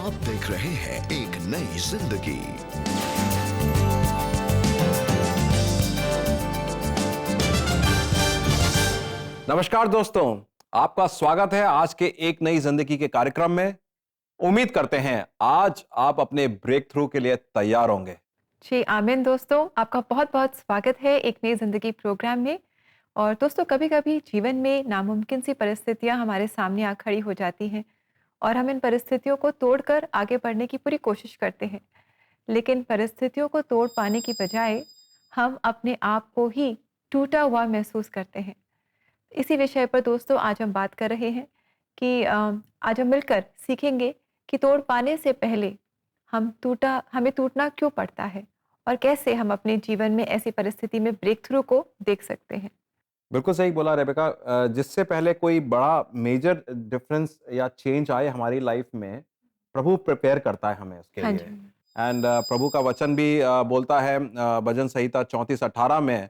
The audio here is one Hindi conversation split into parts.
आप देख रहे हैं एक नई जिंदगी। नमस्कार दोस्तों, आपका स्वागत है आज के एक नई जिंदगी के कार्यक्रम में। उम्मीद करते हैं आज आप अपने ब्रेक थ्रू के लिए तैयार होंगे। जी आमीन दोस्तों, आपका बहुत बहुत स्वागत है एक नई ज़िंदगी प्रोग्राम में। और दोस्तों, कभी-कभी जीवन में नामुमकिन सी परिस्थितियां हमारे सामने आ खड़ी हो जाती हैं और हम इन परिस्थितियों को तोड़कर आगे बढ़ने की पूरी कोशिश करते हैं। लेकिन परिस्थितियों को तोड़ पाने की बजाय हम अपने आप को ही टूटा हुआ महसूस करते हैं। इसी विषय पर दोस्तों आज हम बात कर रहे हैं कि आज हम मिलकर सीखेंगे कि तोड़ पाने से पहले हमें टूटना क्यों पड़ता है और कैसे हम अपने जीवन में ऐसी परिस्थिति में ब्रेक थ्रू को देख सकते हैं। बिल्कुल सही बोला रेबेका। जिससे पहले कोई बड़ा मेजर डिफरेंस या चेंज आए हमारी लाइफ में, प्रभु प्रिपेयर करता है हमें उसके हाँ लिए। जी। एंड प्रभु का वचन भी बोलता है भजन संहिता 34:18 में,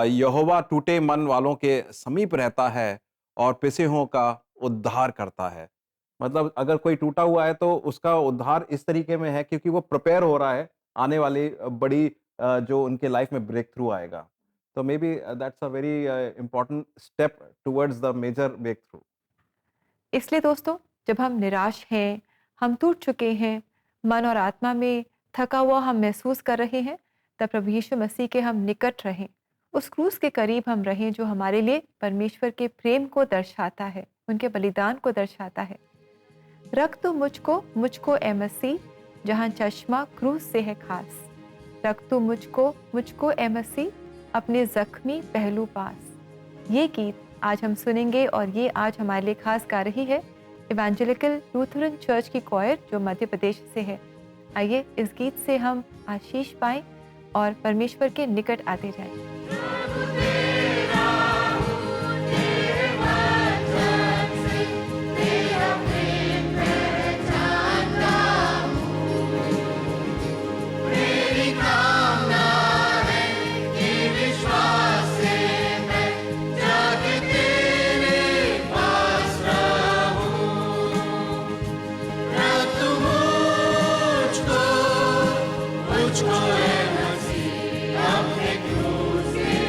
यहोवा टूटे मन वालों के समीप रहता है और पिसे हुओं का उद्धार करता है। मतलब अगर कोई टूटा हुआ है तो उसका उद्धार इस तरीके में है क्योंकि वो प्रिपेयर हो रहा है आने वाली बड़ी जो उनके लाइफ में ब्रेक थ्रू आएगा। तो maybe that's a very important step towards the major breakthrough. इसलिए दोस्तों, जब हम निराश हैं, हम टूट चुके हैं, मन और आत्मा में थका हुआ हम महसूस कर रहे हैं, तब प्रभु यीशु मसीह के हम निकट रहें। उस क्रूस के करीब हम रहें जो हमारे लिए परमेश्वर के प्रेम को दर्शाता है, उनके बलिदान को दर्शाता है। रख तू मुझको ए मसीह, जहाँ चश्मा क्रूस से है खास। रख तू मुझको ए मसीह, अपने जख्मी पहलू पास। ये गीत आज हम सुनेंगे और ये आज हमारे लिए खास गा रही है इवेंजेलिकल लूथरन चर्च की क्वायर जो मध्य प्रदेश से है। आइए इस गीत से हम आशीष पाएं और परमेश्वर के निकट आते जाएं। मुझको ए मसीह अपने क्रूस से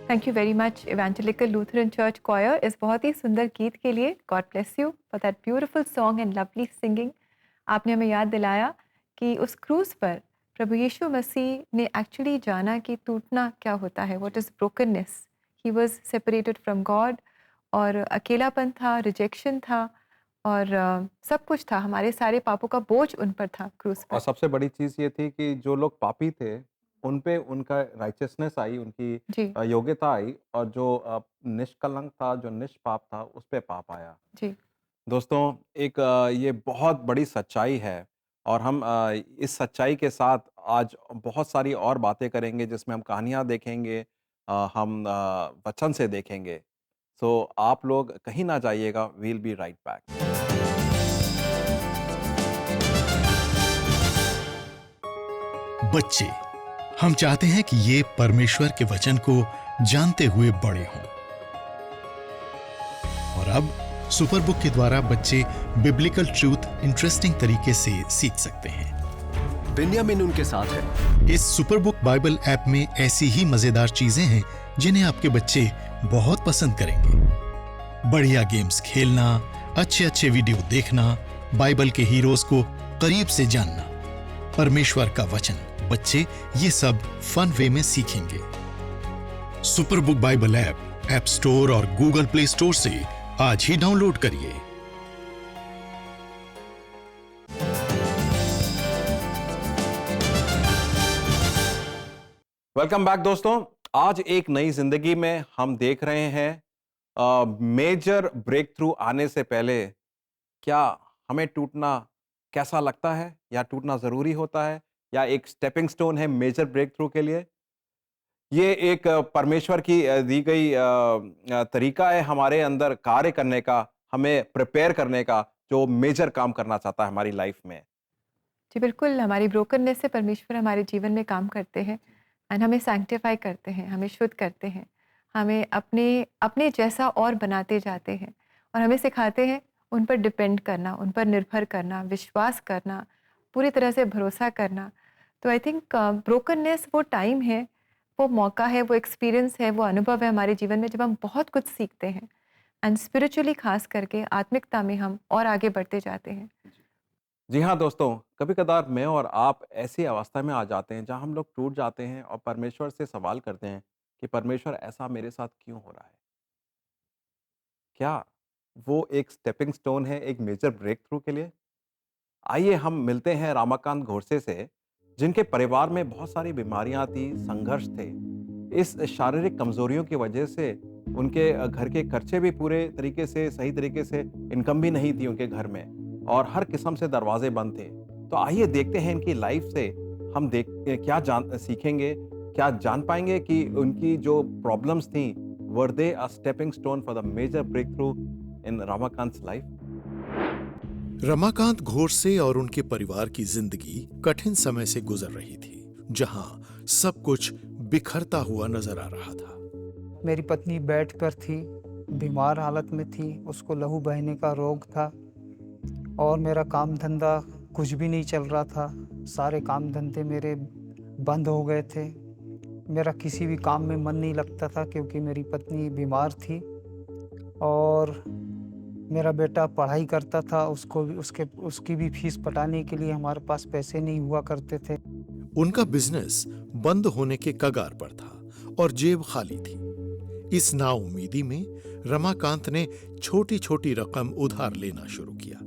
thank you very much evangelical Lutheran church choir इस बहुत ही सुंदर गीत के लिए. God bless you for that beautiful song and lovely singing. आपने हमें याद दिलाया कि उस क्रूज़ पर प्रभु यीशु मसीह ने एक्चुअली जाना कि टूटना क्या होता है, what is brokenness. He was separated from God और अकेलापन था, रिजेक्शन था और सब कुछ था. हमारे सारे पापों का बोझ उन पर था क्रूज़ और पर. सबसे बड़ी चीज़ ये थी कि जो लोग पापी थे, उन पे उनका राइचियसनेस आई, उनकी जी, योग्यता आई और जो निष्कलंक था, जो निष्पाप था, उस पे पाप आया। जी. दोस्तों, एक ये बहुत बड़ी सच्चाई है और हम इस सच्चाई के साथ आज बहुत सारी और बातें करेंगे जिसमें हम कहानियाँ देखेंगे, हम वचन से देखेंगे। सो आप लोग कहीं ना जाइएगा, we will be right back. बच्चे, हम चाहते हैं कि ये परमेश्वर के वचन को जानते हुए बड़े हों। और अब सुपर बुक के द्वारा बच्चे बिब्लिकल ट्रूथ इंटरेस्टिंग तरीके से सीख सकते हैं। बिन्यामिन उनके साथ है। इस सुपर बुक बाइबल ऐप में ऐसी ही मजेदार चीजें हैं जिन्हें आपके बच्चे बहुत पसंद करेंगे। बढ़िया गेम्स खेलना, अच्छे अच्छे वीडियो देखना, बाइबल के हीरोज को करीब से जानना, परमेश्वर का वचन बच्चे ये सब फन वे में सीखेंगे। Super book Bible app store और गूगल प्ले स्टोर से आज ही डाउनलोड करिए। वेलकम बैक दोस्तों। आज एक नई जिंदगी में हम देख रहे हैं मेजर ब्रेक थ्रू आने से पहले क्या हमें टूटना कैसा लगता है या टूटना जरूरी होता है या एक स्टेपिंग स्टोन है मेजर ब्रेक थ्रू के लिए। ये एक परमेश्वर की दी गई तरीका है हमारे अंदर कार्य करने का, हमें प्रिपेयर करने का, जो मेजर काम करना चाहता है हमारी लाइफ में। जी बिल्कुल, हमारी ब्रोकननेस से परमेश्वर हमारे जीवन में काम करते हैं एंड हमें सैंक्टिफाई करते हैं, हमें शुद्ध करते हैं, हमें अपने अपने जैसा और बनाते जाते हैं और हमें सिखाते हैं उन पर डिपेंड करना, उन पर निर्भर करना, विश्वास करना, पूरी तरह से भरोसा करना. तो आई थिंक ब्रोकननेस वो टाइम है, वो मौका है, वो एक्सपीरियंस है, वो अनुभव है हमारे जीवन में जब हम बहुत कुछ सीखते हैं एंड स्पिरिचुअली खास करके आत्मिकता में हम और आगे बढ़ते जाते हैं. जी हाँ दोस्तों, कभी कदार मैं और आप ऐसी अवस्था में आ जाते हैं जहाँ हम लोग टूट जाते हैं और परमेश्वर से सवाल करते हैं कि परमेश्वर ऐसा मेरे साथ क्यों हो रहा है। क्या वो एक स्टेपिंग स्टोन है एक मेजर ब्रेक थ्रू के लिए? आइए हम मिलते हैं रामाकांत घोरसे से, जिनके परिवार में बहुत सारी बीमारियां थी, संघर्ष थे। इस शारीरिक कमजोरियों की वजह से उनके घर के खर्चे भी पूरे तरीके से सही तरीके से इनकम भी नहीं थी उनके घर में और हर किस्म से दरवाजे बंद थे। तो आइए देखते हैं इनकी लाइफ से हम क्या सीखेंगे, क्या जान पाएंगे कि उनकी जो प्रॉब्लम्स थी were they a stepping stone for the major breakthrough in Ramakant life. Ramakant Ghorse और उनके परिवार की जिंदगी कठिन समय से गुजर रही थी, जहां सब कुछ बिखरता हुआ नजर आ रहा था। मेरी पत्नी बेड पर थी, बीमार हालत में थी, उसको लहू बहने का रोग था और मेरा काम धंधा कुछ भी नहीं चल रहा था। सारे काम धंधे मेरे बंद हो गए थे। मेरा किसी भी काम में मन नहीं लगता था क्योंकि मेरी पत्नी बीमार थी और मेरा बेटा पढ़ाई करता था, उसकी भी फीस पटाने के लिए हमारे पास पैसे नहीं हुआ करते थे। उनका बिजनेस बंद होने के कगार पर था और जेब खाली थी। इस नाउम्मीदी में रमाकांत ने छोटी छोटी रकम उधार लेना शुरू किया।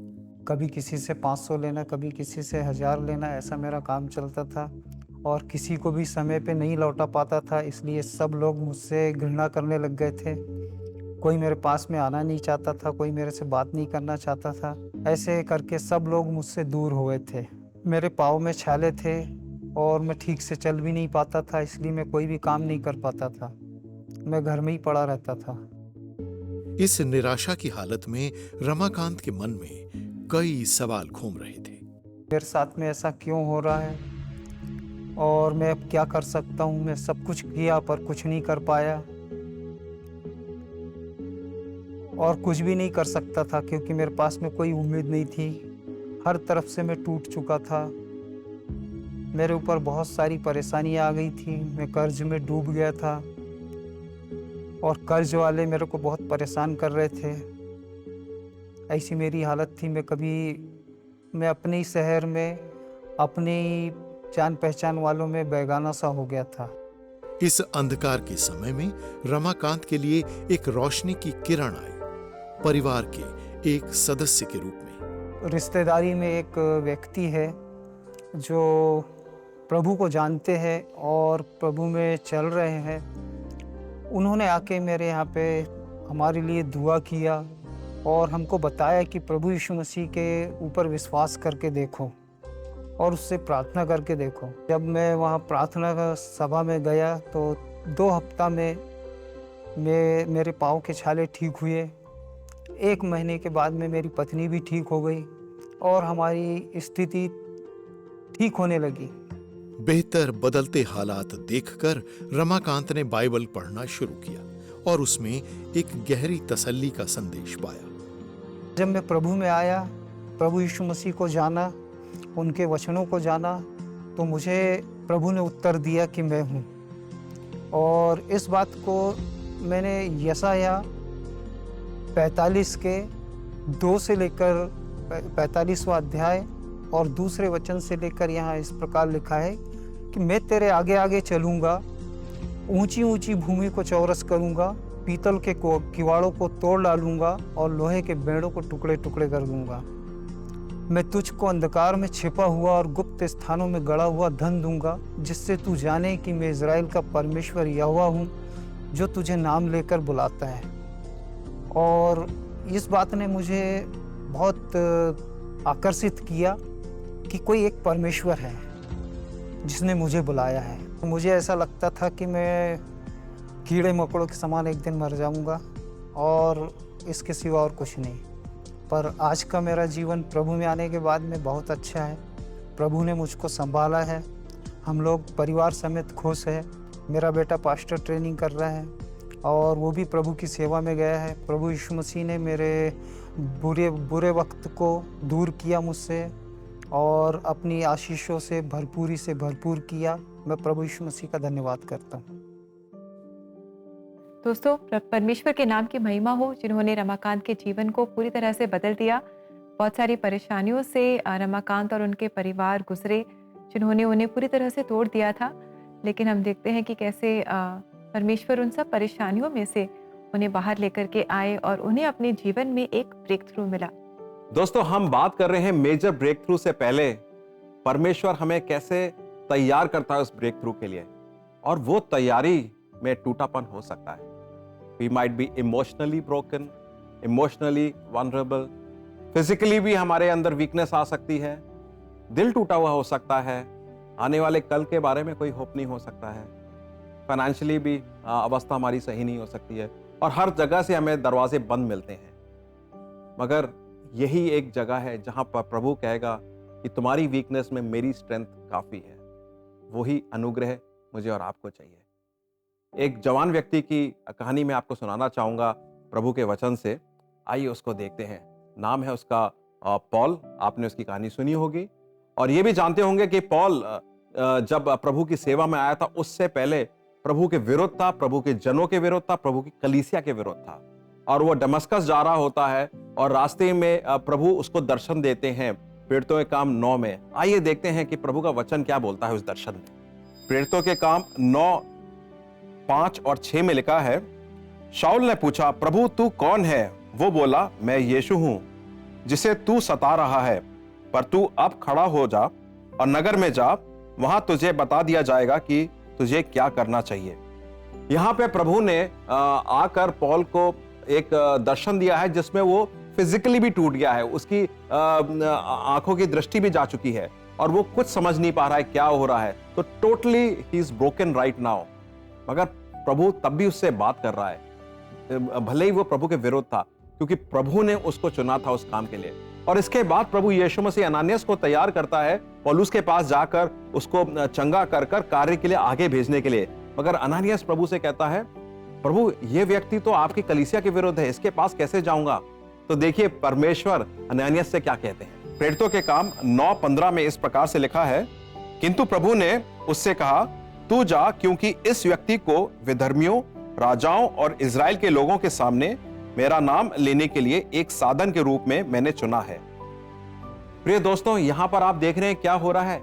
कभी किसी से 500 लेना, कभी किसी से 1000 लेना, ऐसा मेरा काम चलता था और किसी को भी समय पे नहीं लौटा पाता था, इसलिए सब लोग मुझसे घृणा करने लग गए थे। कोई मेरे पास में आना नहीं चाहता था, कोई मेरे से बात नहीं करना चाहता था। ऐसे करके सब लोग मुझसे दूर हो गए थे। मेरे पाँव में छाले थे और मैं ठीक से चल भी नहीं पाता था, इसलिए मैं कोई भी काम नहीं कर पाता था। मैं घर में ही पड़ा रहता था। इस निराशा की हालत में रमाकांत के मन में कई सवाल घूम रहे थे। मेरे साथ में ऐसा क्यों हो रहा है और मैं अब क्या कर सकता हूँ? मैं सब कुछ किया पर कुछ नहीं कर पाया और कुछ भी नहीं कर सकता था क्योंकि मेरे पास में कोई उम्मीद नहीं थी। हर तरफ से मैं टूट चुका था। मेरे ऊपर बहुत सारी परेशानियां आ गई थी। मैं कर्ज में डूब गया था और कर्ज वाले मेरे को बहुत परेशान कर रहे थे। ऐसी मेरी हालत थी, मैं अपने ही शहर में अपनी जान पहचान वालों में बेगाना सा हो गया था। इस अंधकार के समय में रमाकांत के लिए एक रोशनी की किरण आई, परिवार के एक सदस्य के रूप में। रिश्तेदारी में एक व्यक्ति है जो प्रभु को जानते हैं और प्रभु में चल रहे हैं। उन्होंने आके मेरे यहाँ पे हमारे लिए दुआ किया और हमको बताया कि प्रभु यीशु मसीह के ऊपर विश्वास करके देखो और उससे प्रार्थना करके देखो। जब मैं वहाँ प्रार्थना का सभा में गया तो 2 हफ्ता में मेरे पाँव के छाले ठीक हुए। 1 महीने के बाद में मेरी पत्नी भी ठीक हो गई और हमारी स्थिति ठीक होने लगी। बेहतर बदलते हालात देखकर रमाकांत ने बाइबल पढ़ना शुरू किया और उसमें एक गहरी तसल्ली का संदेश पाया। जब मैं प्रभु में आया, प्रभु यीशु मसीह को जाना, उनके वचनों को जाना, तो मुझे प्रभु ने उत्तर दिया कि मैं हूँ। और इस बात को मैंने यशायाह 45 के 2 से लेकर 45वां अध्याय और दूसरे वचन से लेकर यहाँ इस प्रकार लिखा है कि मैं तेरे आगे आगे चलूँगा, ऊंची ऊंची भूमि को चौरस करूँगा, पीतल के किवाड़ों को तोड़ डालूंगा और लोहे के बेड़ों को टुकड़े टुकड़े कर दूंगा। मैं तुझको अंधकार में छिपा हुआ और गुप्त स्थानों में गड़ा हुआ धन दूंगा, जिससे तू जाने कि मैं इज़राइल का परमेश्वर यहोवा हूँ, जो तुझे नाम लेकर बुलाता है। और इस बात ने मुझे बहुत आकर्षित किया कि कोई एक परमेश्वर है जिसने मुझे बुलाया है। मुझे ऐसा लगता था कि मैं कीड़े मकोड़ों के समान एक दिन मर जाऊंगा और इसके सिवा और कुछ नहीं। पर आज का मेरा जीवन प्रभु में आने के बाद में बहुत अच्छा है। प्रभु ने मुझको संभाला है। हम लोग परिवार समेत खुश है। मेरा बेटा पास्टर ट्रेनिंग कर रहा है और वो भी प्रभु की सेवा में गया है। प्रभु यीशु मसीह ने मेरे बुरे वक्त को दूर किया मुझसे और अपनी आशीषों से भरपूरी से भरपूर किया। मैं प्रभु यीशु मसीह का धन्यवाद करता हूँ। दोस्तों, परमेश्वर के नाम की महिमा हो, जिन्होंने रमाकांत के जीवन को पूरी तरह से बदल दिया। बहुत सारी परेशानियों से रमाकांत और उनके परिवार गुजरे, जिन्होंने उन्हें पूरी तरह से तोड़ दिया था। लेकिन हम देखते हैं कि कैसे परमेश्वर उन सब परेशानियों में से उन्हें बाहर लेकर के आए और उन्हें अपने जीवन में एक ब्रेक थ्रू मिला। दोस्तों, हम बात कर रहे हैं मेजर ब्रेक थ्रू से पहले परमेश्वर हमें कैसे तैयार करता है उस ब्रेक थ्रू के लिए, और वो तैयारी में टूटापन हो सकता है। We might be emotionally broken, emotionally vulnerable, physically भी हमारे अंदर वीकनेस आ सकती है, दिल टूटा हुआ हो सकता है, आने वाले कल के बारे में कोई होप नहीं हो सकता है, फाइनेंशियली भी अवस्था हमारी सही नहीं हो सकती है, और हर जगह से हमें दरवाजे बंद मिलते हैं। मगर यही एक जगह है जहां पर प्रभु कहेगा कि तुम्हारी वीकनेस में मेरी स्ट्रेंथ काफी है। वही अनुग्रह मुझे और आपको चाहिए। एक जवान व्यक्ति की कहानी मैं आपको सुनाना चाहूंगा प्रभु के वचन से। आइए उसको देखते हैं। नाम है उसका पॉल। आपने उसकी कहानी सुनी होगी और ये भी जानते होंगे कि पॉल जब प्रभु की सेवा में आया था, उससे पहले प्रभु के विरुद्ध था, प्रभु के जनों के विरुद्ध था, प्रभु की कलीसिया के विरुद्ध था। और वो दमस्कस जा रहा होता है और रास्ते में प्रभु उसको दर्शन देते हैं प्रेरितों के काम 9 में। आइए देखते हैं कि प्रभु का वचन क्या बोलता है उस दर्शन में। प्रेरितों के काम 9:5 और 6 में लिखा है, शाऊल ने पूछा, प्रभु तू कौन है? वो बोला, मैं यीशु हूं जिसे तू सता रहा है। पर तू अब खड़ा हो जा और नगर में जा, वहां तुझे बता दिया जाएगा कि तुझे क्या करना चाहिए। यहां पे प्रभु ने आकर पॉल को एक दर्शन दिया है जिसमें वो फिजिकली भी टूट गया है, उसकी आंखों की दृष्टि भी जा चुकी है और वो कुछ समझ नहीं पा रहा है क्या हो रहा है। तो totally he is broken right now. मगर प्रभु तब भी उससे बात कर रहा है, भले ही वो प्रभु के विरोध था, क्योंकि प्रभु ने उसको चुना था उस काम के लिए। और इसके बाद प्रभु यीशु मसीह अनानियास को तैयार करता है पौलुस के पास जाकर उसको चंगा कर कार्य के लिए आगे भेजने के लिए। मगर अनानियास प्रभु से कहता है, प्रभु ये व्यक्ति तो आपकी कलीसिया के विरुद्ध है, इसके पास कैसे जाऊंगा? तो देखिए परमेश्वर अनानियास से क्या कहते हैं। प्रेरितों के काम 9:15 में इस प्रकार से लिखा है, किंतु प्रभु ने उससे कहा, तू जा, क्योंकि इस व्यक्ति को विधर्मियों राजाओं और इज़राइल के लोगों के सामने मेरा नाम लेने के लिए एक साधन के रूप में मैंने चुना है। प्रिय दोस्तों, यहां पर आप देख रहे हैं क्या हो रहा है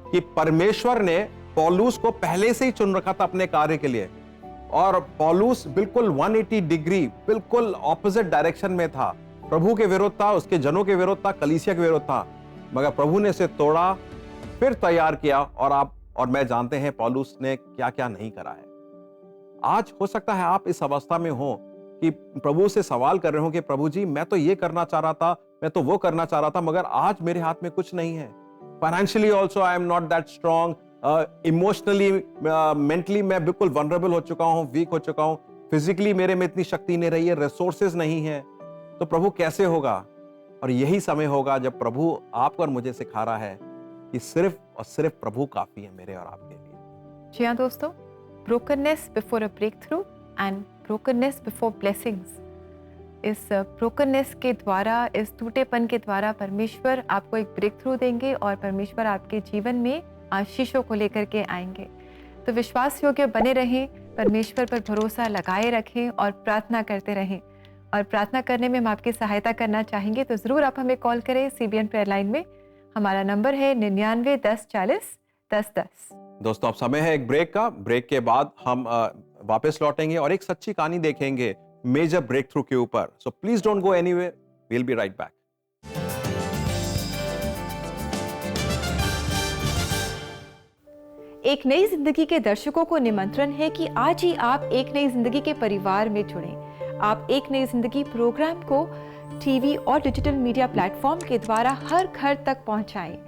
कि परमेश्वर ने पौलुस को पहले से ही चुन रखा था अपने कार्य के लिए, और पौलुस बिल्कुल 180 डिग्री बिल्कुल ऑपोजिट डायरेक्शन में था। प्रभु के विरोध था, उसके जनों के विरोध था, कलीसिया के विरोध था, मगर प्रभु ने इसे तोड़ा, फिर तैयार किया। और आप और मैं जानते हैं पौलुस ने क्या क्या नहीं करा है। आज हो सकता है आप इस अवस्था में हो कि प्रभु से सवाल कर रहे हो कि प्रभु जी, मैं तो ये करना चाह रहा था, मैं तो वो करना चाह रहा था, मगर आज मेरे हाथ में कुछ नहीं है। Financially also I am not that strong, emotionally mentally मैं बिल्कुल वनरेबल हो चुका हूँ, वीक हो चुका हूँ, फिजिकली मेरे में इतनी शक्ति नहीं रही है, रिसोर्सेज नहीं है, तो प्रभु कैसे होगा? और यही समय होगा जब प्रभु आपको और मुझे सिखा रहा है कि सिर्फ और सिर्फ प्रभु काफी है मेरे और आपके लिए। जी हाँ दोस्तों, brokenness before a breakthrough and brokenness before blessings. इस ब्रोकननेस के द्वारा, इस टूटेपन के द्वारा परमेश्वर आपको एक ब्रेक थ्रू देंगे और परमेश्वर आपके जीवन में आशीषों को लेकर के आएंगे। तो विश्वास योग्य बने रहें, परमेश्वर पर भरोसा लगाए रखें और प्रार्थना करते रहें। और प्रार्थना करने में हम आपकी सहायता करना चाहेंगे तो ज़रूर आप हमें कॉल करें CBN प्रेयर लाइन में। हमारा नंबर है 99 10 40 10 10। दोस्तों, अब समय है एक ब्रेक का। ब्रेक के बाद हम वापस लौटेंगे और एक सच्ची कहानी देखेंगे मेजर ब्रेक थ्रू के ऊपर। So please don't go anywhere, we will be right back. एक नई जिंदगी के दर्शकों को निमंत्रण है कि आज ही आप एक नई जिंदगी के परिवार में जुड़ें। आप एक नई जिंदगी प्रोग्राम को टीवी और डिजिटल मीडिया प्लेटफॉर्म के द्वारा हर घर तक पहुंचाएं।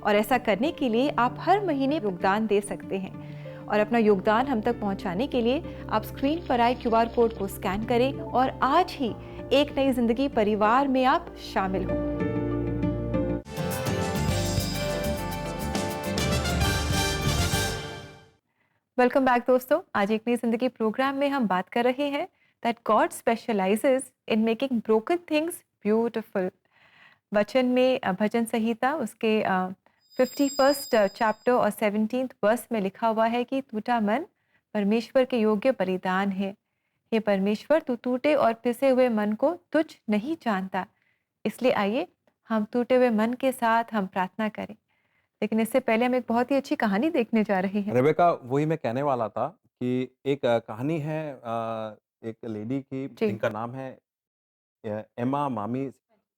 और ऐसा करने के लिए आप हर महीने योगदान दे सकते हैं। और अपना योगदान हम तक पहुंचाने के लिए आप स्क्रीन पर आए QR कोड को स्कैन करें और आज ही एक नई जिंदगी परिवार में आप शामिल हों। वेलकम बैक दोस्तों। आज एक नई जिंदगी प्रोग्राम में हम बात कर रहे हैं that God specialises in making broken things beautiful. वचन में भजन संहिता उसके 51st चैप्टर और 17th वर्स में लिखा हुआ है कि टूटा मन परमेश्वर के योग्य बलिदान है। हे परमेश्वर, तू टूटे और पिसे हुए मन को तुझ नहीं जानता। इसलिए आइए हम टूटे हुए मन के साथ हम प्रार्थना करें। लेकिन इससे पहले हम एक बहुत ही अच्छी कहानी देखने जा रहे हैं। रेबेका, वही मैं कहने वाला था कि एक कहानी है एक लेडी की जी। जिनका नाम है एमा मामी,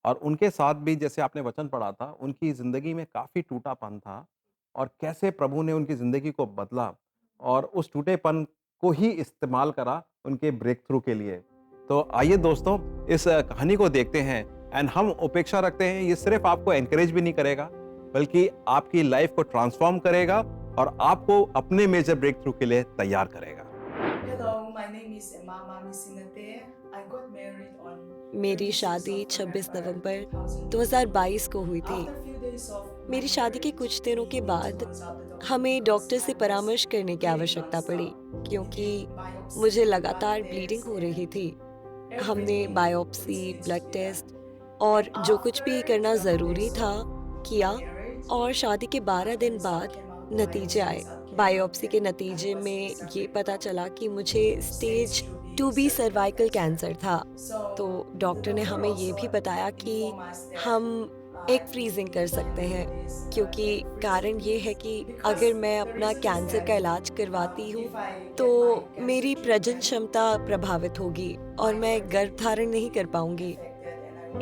और उनके साथ भी जैसे आपने वचन पढ़ा था, उनकी जिंदगी में काफी टूटापन था और कैसे प्रभु ने उनकी जिंदगी को बदला और उस टूटेपन को ही इस्तेमाल करा उनके ब्रेक थ्रू के लिए। तो आइए दोस्तों, इस कहानी को देखते हैं। एंड हम अपेक्षा रखते हैं ये सिर्फ आपको एनकरेज भी नहीं करेगा, बल्कि आपकी लाइफ को ट्रांसफॉर्म करेगा और आपको अपने मेजर ब्रेक थ्रू के लिए तैयार करेगा। Hello, my name is Emma Mami Sinate. I got married on मेरी शादी 26 नवंबर 2022 को हुई थी। After few days of मेरी शादी के कुछ दिनों के बाद हमें डॉक्टर से परामर्श करने की आवश्यकता पड़ी क्योंकि मुझे लगातार ब्लीडिंग हो रही थी। हमने बायोप्सी, ब्लड टेस्ट और जो कुछ भी करना ज़रूरी था किया और शादी के 12 दिन बाद नतीजे आए। बायोप्सी के नतीजे में ये पता चला कि मुझे स्टेज 2B सर्वाइकल कैंसर था। तो डॉक्टर ने हमें ये भी बताया कि हम एग फ्रीजिंग कर सकते हैं, क्योंकि कारण ये है कि अगर मैं अपना कैंसर का इलाज करवाती हूँ तो मेरी प्रजनन क्षमता प्रभावित होगी और मैं गर्भ धारण नहीं कर पाऊंगी।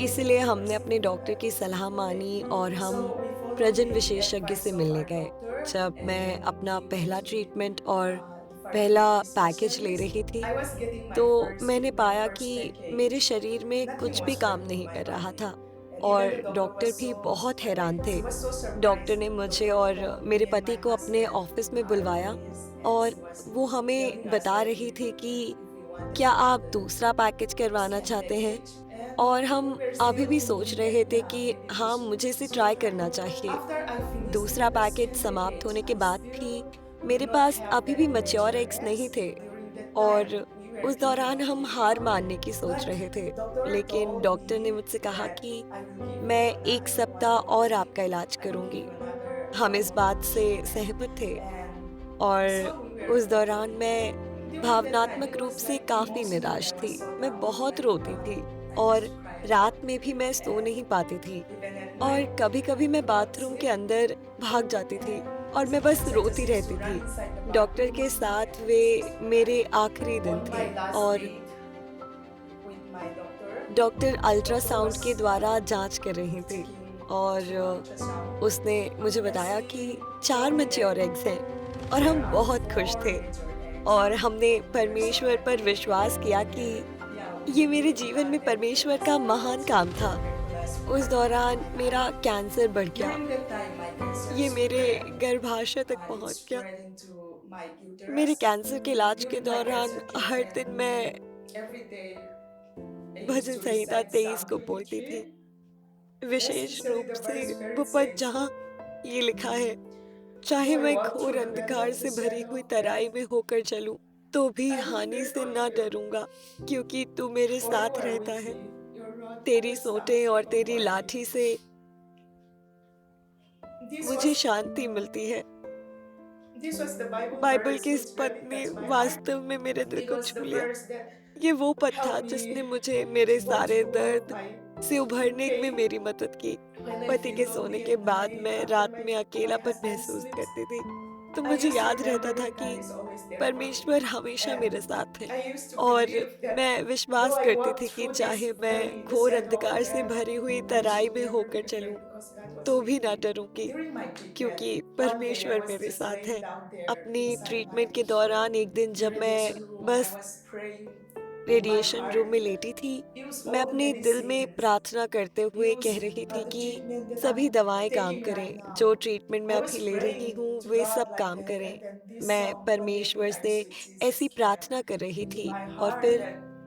इसलिए हमने अपने डॉक्टर की सलाह मानी और हम प्रजनन विशेषज्ञ से मिलने गए। जब मैं अपना पहला ट्रीटमेंट और पहला पैकेज ले रही थी तो मैंने पाया कि मेरे शरीर में कुछ भी काम नहीं कर रहा था और डॉक्टर भी बहुत हैरान थे। डॉक्टर ने मुझे और मेरे पति को अपने ऑफिस में बुलवाया और वो हमें बता रही थी कि क्या आप दूसरा पैकेज करवाना चाहते हैं, और हम अभी भी सोच रहे थे कि हाँ, मुझे इसे ट्राई करना चाहिए। दूसरा पैकेज समाप्त होने के बाद भी मेरे पास अभी भी मैच्योर एग्स नहीं थे और उस दौरान हम हार मानने की सोच रहे थे, लेकिन डॉक्टर ने मुझसे कहा कि मैं 1 सप्ताह और आपका इलाज करूंगी। हम इस बात से सहमत थे और उस दौरान मैं भावनात्मक रूप से काफ़ी निराश थी। मैं बहुत रोती थी और रात में भी मैं सो नहीं पाती थी और कभी-कभी मैं बाथरूम के अंदर भाग जाती थी और मैं बस रोती रहती थी। डॉक्टर के साथ वे मेरे आखिरी दिन थे और डॉक्टर अल्ट्रासाउंड के द्वारा जांच कर रही थी और उसने मुझे बताया कि 4 मैच्योर एग्स हैं और हम बहुत खुश थे और हमने परमेश्वर पर विश्वास किया कि ये मेरे जीवन में परमेश्वर का महान काम था। उस दौरान मेरा कैंसर बढ़ गया, ये मेरे गर्भाशय तक पहुंच गया। मेरे कैंसर के इलाज के दौरान हर दिन मैं भजन संहिता 23 को बोलती थी, विशेष रूप से वो पद जहाँ ये लिखा है, चाहे मैं घोर अंधकार से भरी हुई तराई में होकर चलूं, तो भी हानि से ना डरूंगा, क्योंकि तू मेरे साथ रहता है। तेरी सोंटें और तेरी लाठी से मुझे शांति मिलती है। बाइबल के इस पद ने वास्तव में मेरे दिल को छू लिया। ये वो पद था जिसने मुझे मेरे सारे दर्द से उभरने में मेरी मदद की। पति के सोने के बाद मैं रात में अकेलापन महसूस करती थी, तो मुझे याद रहता था कि परमेश्वर हमेशा मेरे साथ है और मैं विश्वास करती थी कि चाहे मैं घोर अंधकार से भरी हुई तराई में होकर चलूं, तो भी ना डरूंगी, क्योंकि परमेश्वर मेरे साथ है। अपनी ट्रीटमेंट के दौरान एक दिन जब मैं बस रेडिएशन रूम में लेटी थी, मैं अपने दिल में प्रार्थना करते हुए कह रही थी कि सभी दवाएं काम करें, जो ट्रीटमेंट मैं अभी ले रही हूँ वे सब काम करें। मैं परमेश्वर से ऐसी प्रार्थना कर रही थी और फिर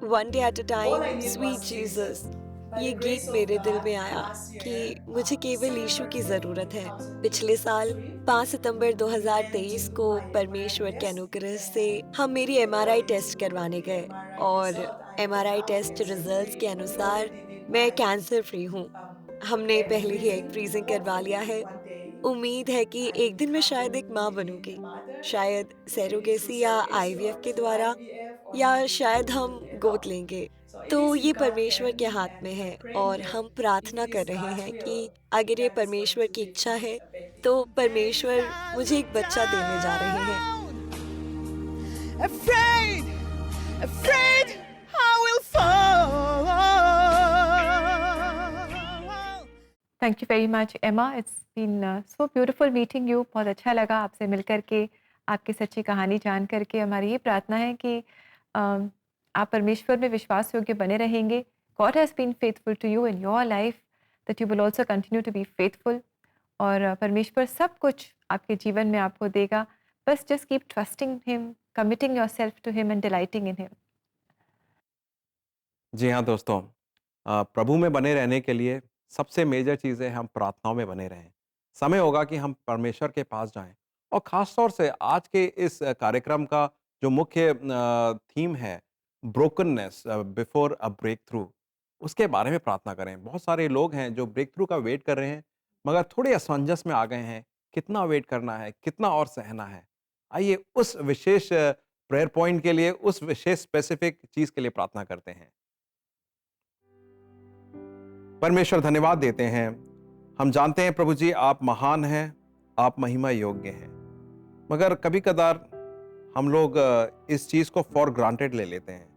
one day at a time sweet Jesus ये गीत मेरे दिल में आया कि मुझे केवल यीशु की ज़रूरत है। पिछले साल 5 सितंबर 2023 को परमेश्वर के अनुग्रह से हम मेरी MRI टेस्ट करवाने गए और MRI टेस्ट रिजल्ट्स के अनुसार मैं कैंसर फ्री हूँ। हमने पहले ही एग फ्रीजिंग करवा लिया है। उम्मीद है कि एक दिन मैं शायद एक माँ बनूंगी, शायद सैरोगेसी या IVF के द्वारा, या शायद हम गोद लेंगे। तो ये परमेश्वर के हाथ में है और हम प्रार्थना कर रहे हैं कि अगर ये परमेश्वर की इच्छा है तो परमेश्वर मुझे एक बच्चा देने जा रहे हैं। Afraid, afraid I will fall. Thank you very much Emma, it's been so beautiful meeting you. बहुत अच्छा लगा आपसे मिल करके, आपकी सच्ची कहानी जान करके। हमारी ये प्रार्थना है कि आप परमेश्वर में विश्वास योग्य बने रहेंगे। God has been faithful to you in your life, that you will also continue to be faithful, और परमेश्वर सब कुछ आपके जीवन में आपको देगा। बस just keep trusting him, committing yourself to him and delighting in him. जी हाँ दोस्तों, प्रभु में बने रहने के लिए सबसे मेजर चीज़ है हम प्रार्थनाओं में बने रहें। समय होगा कि हम परमेश्वर के पास जाएं, और ख़ास तौर से आज के इस कार्यक्रम का जो मुख्य थीम है brokenness before a breakthrough, उसके बारे में प्रार्थना करें। बहुत सारे लोग हैं जो ब्रेक थ्रू का वेट कर रहे हैं, मगर थोड़े असमंजस में आ गए हैं, कितना वेट करना है, कितना और सहना है। आइए उस विशेष प्रेयर पॉइंट के लिए, उस विशेष स्पेसिफिक चीज़ के लिए प्रार्थना करते हैं। परमेश्वर धन्यवाद देते हैं, हम जानते हैं प्रभु जी आप महान हैं, आप महिमा योग्य हैं, मगर कभी कदार हम लोग इस चीज़ को फॉर ग्रांटेड ले लेते हैं,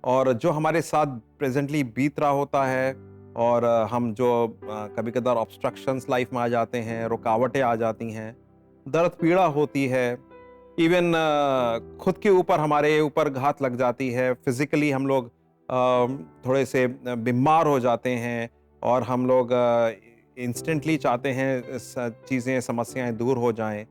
और जो हमारे साथ प्रेजेंटली बीत रहा होता है, और हम जो कभी कदार ऑब्स्ट्रक्शंस लाइफ में आ जाते हैं, रुकावटें आ जाती हैं, दर्द पीड़ा होती है, इवन खुद के ऊपर हमारे ऊपर घात लग जाती है, फिजिकली हम लोग थोड़े से बीमार हो जाते हैं, और हम लोग इंस्टेंटली चाहते हैं चीज़ें समस्याएं दूर हो जाएं।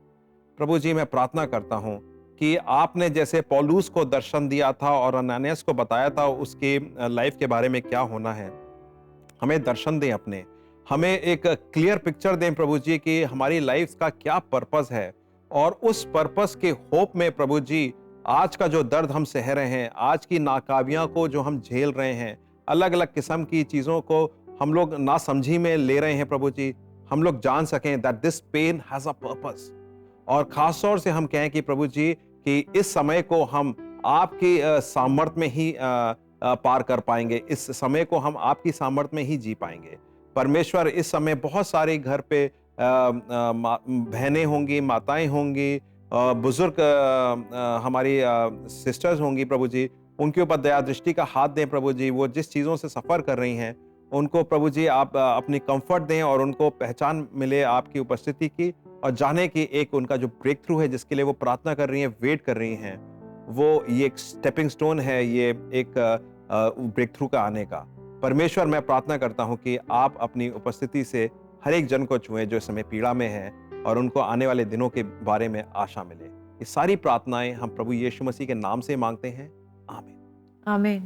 प्रभु जी मैं प्रार्थना करता हूं कि आपने जैसे पौलुस को दर्शन दिया था और अनानियास को बताया था उसके लाइफ के बारे में क्या होना है, हमें दर्शन दें अपने, हमें एक क्लियर पिक्चर दें प्रभु जी कि हमारी लाइफ का क्या पर्पस है, और उस पर्पस के होप में प्रभु जी आज का जो दर्द हम सह रहे हैं, आज की नाकाबियां को जो हम झेल रहे हैं, अलग अलग किस्म की चीज़ों को हम लोग नासमझी में ले रहे हैं प्रभु जी, हम लोग जान सकें that this pain has a purpose. और ख़ास तौर से हम कहें कि प्रभु जी कि इस समय को हम आपकी सामर्थ्य में ही पार कर पाएंगे। इस समय को हम आपकी सामर्थ्य में ही जी पाएंगे। परमेश्वर, इस समय बहुत सारे घर पे बहनें होंगी, माताएं होंगी, बुजुर्ग हमारी सिस्टर्स होंगी प्रभु जी, उनके ऊपर दया दृष्टि का हाथ दें प्रभु जी। वो जिस चीज़ों से सफ़र कर रही हैं, उनको प्रभु जी आप अपनी कंफर्ट दें और उनको पहचान मिले आपकी उपस्थिति की, और जाने की एक उनका जो ब्रेक थ्रू है जिसके लिए वो प्रार्थना कर रही हैं, वेट कर रही हैं, वो ये एक स्टेपिंग स्टोन है, ये एक ब्रेक थ्रू का आने का। परमेश्वर, मैं प्रार्थना करता हूँ कि आप अपनी उपस्थिति से हर एक जन को छुएं जो इस समय पीड़ा में है, और उनको आने वाले दिनों के बारे में आशा मिले। ये सारी प्रार्थनाएं हम प्रभु यीशु मसीह के नाम से मांगते हैं, आमीन। आमीन।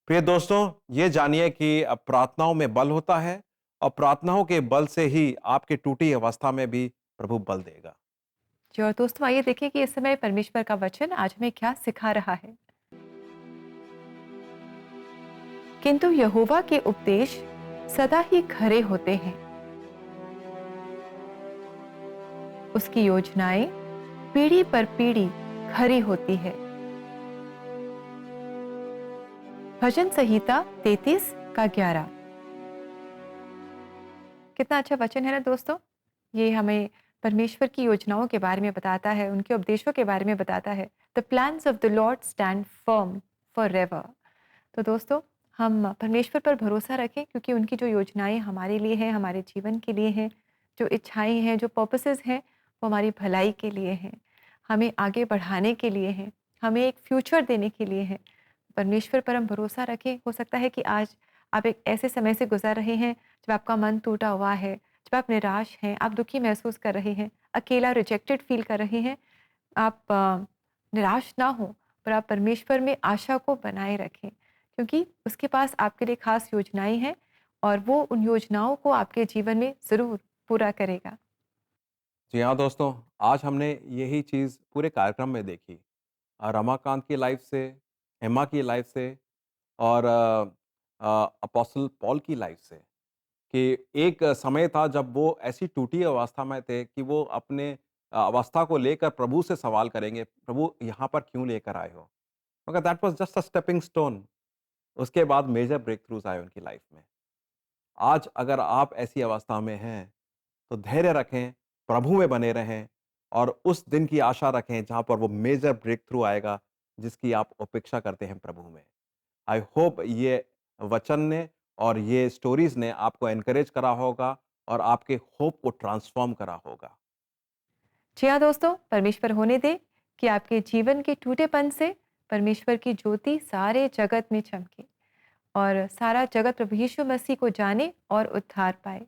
प्रिय दोस्तों, ये जानिए कि प्रार्थनाओं में बल होता है, और प्रार्थनाओं के बल से ही आपके टूटी अवस्था में भी प्रभु बल देगा। जी, और दोस्तों आइए देखें कि इस समय परमेश्वर का वचन आज हमें क्या सिखा रहा है। किंतु यहोवा के उपदेश सदा ही खरे होते हैं, उसकी योजनाएं पीढ़ी पर पीढ़ी खरी होती है। भजन संहिता 33 का 11। कितना अच्छा वचन है ना दोस्तों। ये हमें परमेश्वर की योजनाओं के बारे में बताता है, उनके उपदेशों के बारे में बताता है। The plans of the Lord stand firm forever. तो दोस्तों, हम परमेश्वर पर भरोसा रखें, क्योंकि उनकी जो योजनाएं हमारे लिए हैं, हमारे जीवन के लिए हैं, जो इच्छाएं हैं, जो पर्पसेस हैं, वो हमारी भलाई के लिए हैं, हमें आगे बढ़ाने के लिए हैं, हमें एक फ्यूचर देने के लिए हैं। परमेश्वर पर हम भरोसा रखें। हो सकता है कि आज आप एक ऐसे समय से गुजर रहे हैं जब आपका मन टूटा हुआ है, जब आप निराश हैं, आप दुखी महसूस कर रहे हैं, अकेला, रिजेक्टेड फील कर रहे हैं। आप निराश ना हो, पर आप परमेश्वर में आशा को बनाए रखें, क्योंकि उसके पास आपके लिए खास योजनाएं हैं, और वो उन योजनाओं को आपके जीवन में ज़रूर पूरा करेगा। जी हाँ दोस्तों, आज हमने यही चीज़ पूरे कार्यक्रम में देखी। रमाकांत की लाइफ से, एम्मा की लाइफ से, और अपोस्टल पॉल की लाइफ से, कि एक समय था जब वो ऐसी टूटी अवस्था में थे कि वो अपने अवस्था को लेकर प्रभु से सवाल करेंगे, प्रभु यहाँ पर क्यों लेकर आए हो? मगर that was just a stepping stone. उसके बाद मेजर ब्रेक थ्रूज आए उनकी लाइफ में। आज अगर आप ऐसी अवस्था में हैं, तो धैर्य रखें, प्रभु में बने रहें, और उस दिन की आशा रखें जहाँ पर वो मेजर ब्रेक थ्रू आएगा जिसकी आप अपेक्षा करते हैं प्रभु में। आई होप ये वचन ने और ये स्टोरीज ने आपको एनकरेज करा होगा और आपके होप को ट्रांसफॉर्म करा होगा। जी हाँ दोस्तों, परमेश्वर होने दे कि आपके जीवन के टूटेपन से परमेश्वर की ज्योति सारे जगत में चमके, और सारा जगत प्रभु यीशु मसीह को जाने और उद्धार पाए।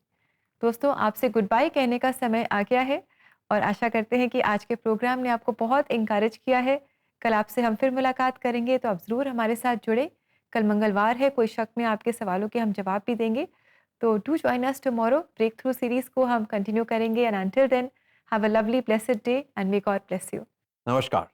दोस्तों, आपसे गुड बाय कहने का समय आ गया है, और आशा करते हैं कि आज के प्रोग्राम ने आपको बहुत इंकरेज किया है। कल आपसे हम फिर मुलाकात करेंगे, तो आप ज़रूर हमारे साथ जुड़े। कल मंगलवार है, कोई शक में आपके सवालों के हम जवाब भी देंगे। तो do join us tomorrow. Breakthrough series को हम कंटिन्यू करेंगे, and until then have a lovely blessed day and may God bless you. नमस्कार।